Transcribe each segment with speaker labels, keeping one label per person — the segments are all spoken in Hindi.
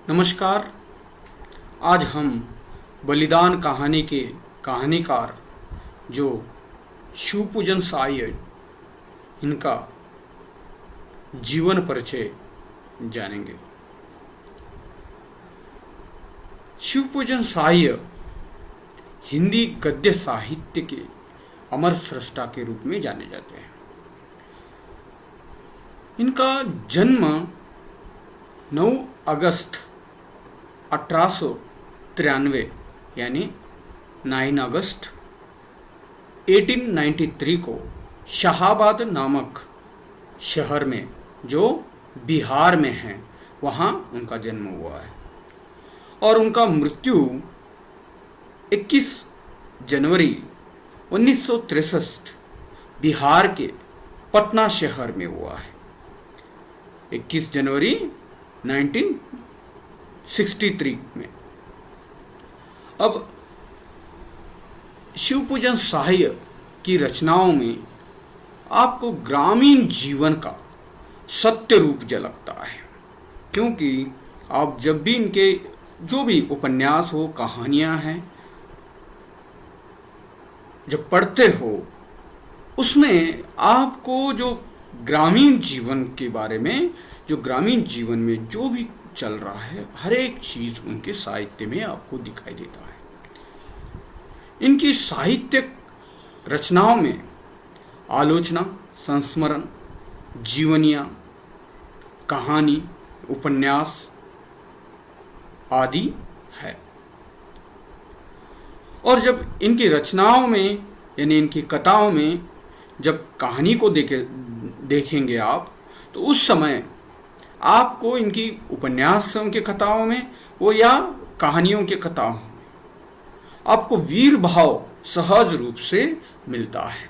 Speaker 1: नमस्कार। आज हम बलिदान कहानी के कहानीकार जो शिवपूजन साई इनका जीवन परिचय जानेंगे। शिवपूजन साई हिंदी गद्य साहित्य के अमर स्रष्टा के रूप में जाने जाते हैं। इनका जन्म 9 अगस्त 1893 यानी 9 अगस्त 1893 को शाहाबाद नामक शहर में जो बिहार में है वहाँ उनका जन्म हुआ है और उनका मृत्यु 21 जनवरी 1963 बिहार के पटना शहर में हुआ है। 21 जनवरी 1963 में। अब शिवपूजन साई की रचनाओं में आपको ग्रामीण जीवन का सत्य रूप झलकता है, क्योंकि आप जब भी इनके जो भी उपन्यास हो, कहानियां हैं, जब पढ़ते हो उसमें आपको जो ग्रामीण जीवन के बारे में, जो ग्रामीण जीवन में जो भी चल रहा है, हर एक चीज उनके साहित्य में आपको दिखाई देता है। इनकी साहित्यिक रचनाओं में आलोचना, संस्मरण, जीवनियां, कहानी, उपन्यास आदि है। और जब इनकी रचनाओं में यानी इनकी कथाओं में जब कहानी को देखेंगे आप, तो उस समय आपको इनकी उपन्यासों के कथाओं में वो या कहानियों के कथाओं में आपको वीर भाव सहज रूप से मिलता है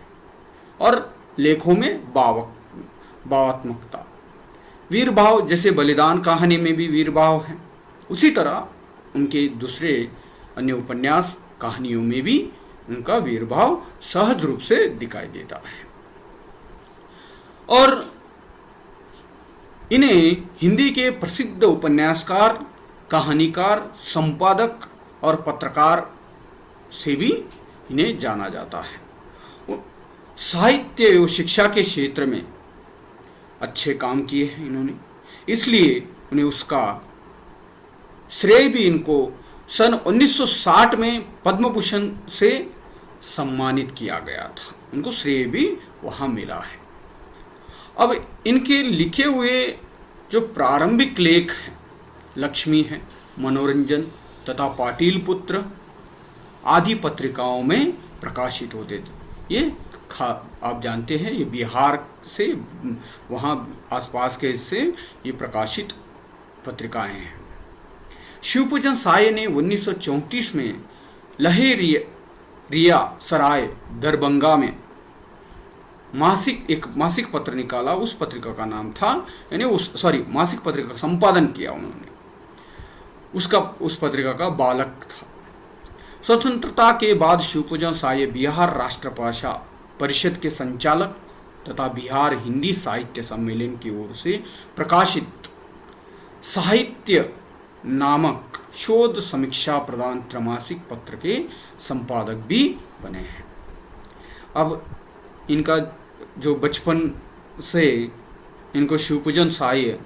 Speaker 1: और लेखों में भावात्मकता, वीर भाव जैसे बलिदान कहानी में भी वीर भाव है, उसी तरह उनके दूसरे अन्य उपन्यास कहानियों में भी उनका वीर भाव सहज रूप से दिखाई देता है। और इन्हें हिंदी के प्रसिद्ध उपन्यासकार, कहानीकार, संपादक और पत्रकार से भी इन्हें जाना जाता है। साहित्य एवं शिक्षा के क्षेत्र में अच्छे काम किए हैं इन्होंने, इसलिए उन्हें उसका श्रेय भी इनको सन 1960 में पद्म भूषण से सम्मानित किया गया था। उनको श्रेय भी वहाँ मिला है। अब इनके लिखे हुए जो प्रारंभिक लेख हैं, लक्ष्मी है, मनोरंजन तथा पाटिल पुत्र आदि पत्रिकाओं में प्रकाशित होते थे। ये आप जानते हैं, ये बिहार से वहाँ आसपास के से ये प्रकाशित पत्रिकाएं हैं। शिवपूजन साई ने 1934 में लहेरिया सराय दरभंगा में एक मासिक पत्र निकाला। उस पत्रिका का नाम था मासिक पत्रिका का संपादन किया उन्होंने। उस पत्रिका का बालक था। स्वतंत्रता के बाद शिवपूजन साई बिहार राष्ट्र भाषा परिषद के संचालक तथा बिहार हिंदी साहित्य सम्मेलन की ओर से प्रकाशित साहित्य नामक शोध समीक्षा प्रदान त्रैमासिक पत्र के संपादक भी बने हैं। अब इनका जो बचपन से इनको शिवपूजन साई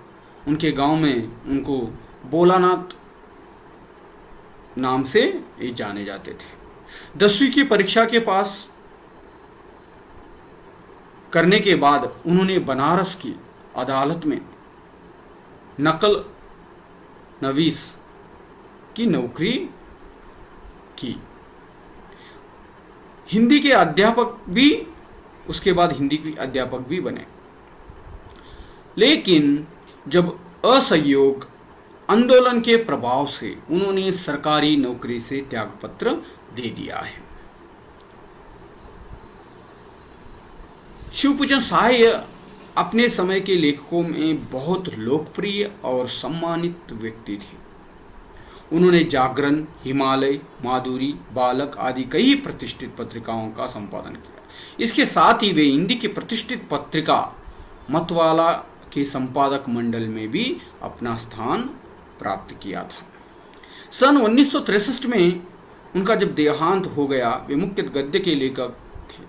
Speaker 1: उनके गांव में उनको बोलानाथ नाम से ये जाने जाते थे। 10वीं की परीक्षा के पास करने के बाद उन्होंने बनारस की अदालत में नकल नवीस की नौकरी की। हिंदी के अध्यापक भी, उसके बाद हिंदी के अध्यापक भी बने। लेकिन जब असहयोग आंदोलन के प्रभाव से उन्होंने सरकारी नौकरी से त्यागपत्र दे दिया है। शिवपूजन साई अपने समय के लेखकों में बहुत लोकप्रिय और सम्मानित व्यक्ति थे। उन्होंने जागरण, हिमालय, माधुरी, बालक आदि कई प्रतिष्ठित पत्रिकाओं का संपादन किया। इसके साथ ही वे हिंदी की प्रतिष्ठित पत्रिका मतवाला के संपादक मंडल में भी अपना स्थान प्राप्त किया था। सन 1963 में उनका जब देहांत हो गया, वे मुख्य गद्य के लेखक थे,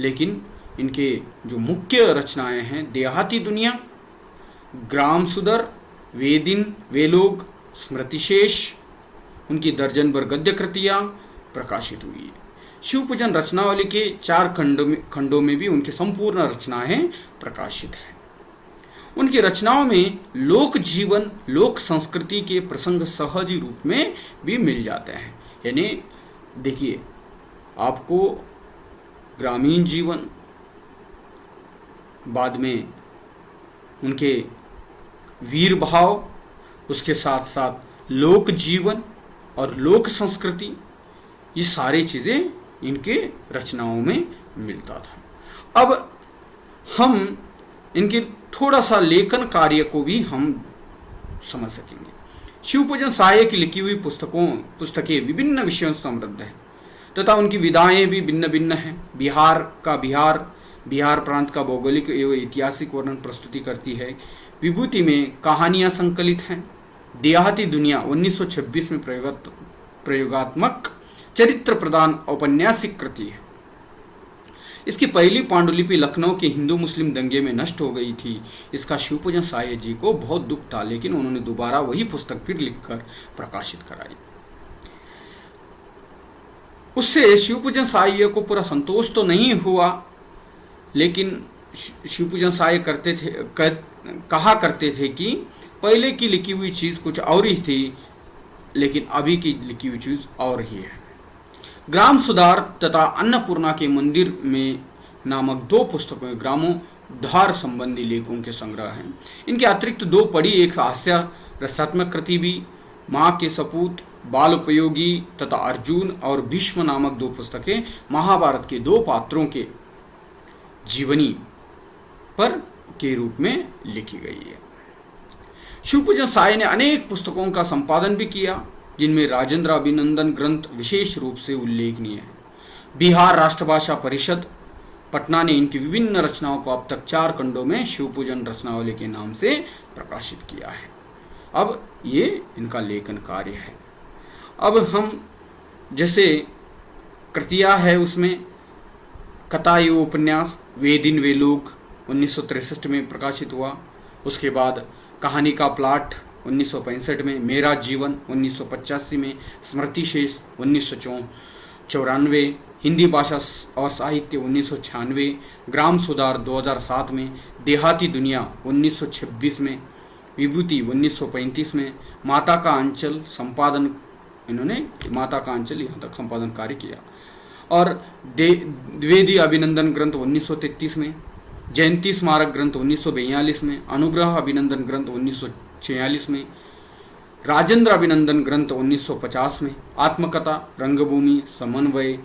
Speaker 1: लेकिन इनके जो मुख्य रचनाएं हैं देहाती दुनिया, ग्राम सुदर, वे दिन वे लोग, स्मृतिशेष, उनकी दर्जन भर गद्य कृतियां प्रकाशित हुई है। शिवपूजन रचनावली के 4 खंडों में भी उनकी संपूर्ण रचनाएं प्रकाशित हैं। उनकी रचनाओं में लोक जीवन, लोक संस्कृति के प्रसंग सहज रूप में भी मिल जाते हैं। यानी देखिए, आपको ग्रामीण जीवन, बाद में उनके वीर भाव, उसके साथ साथ लोक जीवन और लोक संस्कृति, ये सारी चीज़ें इनके रचनाओं में मिलता था। अब हम इनके थोड़ा सा लेखन कार्य को भी हम समझ सकेंगे। शिवपूजन साय की लिखी हुई पुस्तकें विभिन्न विषयों से समृद्ध है तथा उनकी विधाएं भी भिन्न भिन्न हैं। बिहार प्रांत का भौगोलिक एवं ऐतिहासिक वर्णन प्रस्तुति करती है। विभूति में कहानियां संकलित हैं। देहाती दुनिया 1926 में प्रयोगात्मक चरित्र प्रदान औपन्यासिक कृति है। इसकी पहली पांडुलिपि लखनऊ के हिंदू मुस्लिम दंगे में नष्ट हो गई थी। इसका शिवपूजन साय जी को बहुत दुख था, लेकिन उन्होंने दोबारा वही पुस्तक फिर लिखकर प्रकाशित कराई। उससे शिवपूजन साय को पूरा संतोष तो नहीं हुआ, लेकिन शिवपूजन साय कहा करते थे कि पहले की लिखी हुई चीज़ कुछ और ही थी, लेकिन अभी की लिखी हुई चीज़ और ही है। ग्राम सुधार तथा अन्नपूर्णा के मंदिर में नामक 2 पुस्तकों ग्रामोद्धार संबंधी लेखों के संग्रह हैं। इनके अतिरिक्त 2 पढ़ी एक हास्य रसात्मक कृति भी, माँ के सपूत, बाल उपयोगी तथा अर्जुन और भीष्म नामक 2 पुस्तकें महाभारत के 2 पात्रों के जीवनी पर के रूप में लिखी गई है। शिवपूजन साय ने अनेक पुस्तकों का संपादन भी किया, जिनमें राजेंद्र अभिनंदन ग्रंथ विशेष रूप से उल्लेखनीय है। बिहार राष्ट्रभाषा परिषद पटना ने इनकी विभिन्न रचनाओं को अब तक 4 खंडों में शिवपूजन रचनावली के नाम से प्रकाशित किया है। अब ये इनका लेखन कार्य है। अब हम जैसे कृतियाँ है, उसमें कथा एवं उपन्यास वे दिन वे लोग 1963 में प्रकाशित हुआ। उसके बाद कहानी का प्लाट 1965 में, मेरा जीवन 1985 में, स्मृतिशेष 1994, हिंदी भाषा और साहित्य 1996, ग्राम सुधार 2007 में, देहाती दुनिया 1926 में, विभूति 1935 में, माता का अंचल संपादन, इन्होंने माता का अंचल यहाँ तक संपादन कार्य किया, और द्विवेदी अभिनंदन ग्रंथ 1933 में, जयंती स्मारक ग्रंथ 1942 में, अनुग्रह अभिनंदन ग्रंथ 1946 में, राजेंद्र अभिनंदन ग्रंथ 1950 में, आत्मकथा, रंगभूमि, समन्वय,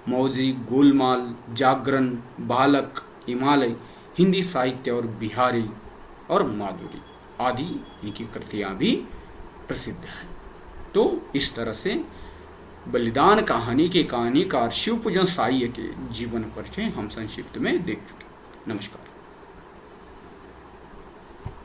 Speaker 1: मौजी, गोलमाल, जागरण, बालक, हिमालय, हिंदी साहित्य और बिहारी और माधुरी आदि इनकी कृतियाँ भी प्रसिद्ध हैं। तो इस तरह से बलिदान कहानी के कहानीकार शिवपूजन साय के जीवन परिचय हम संक्षिप्त में देख चुके। नमस्कार।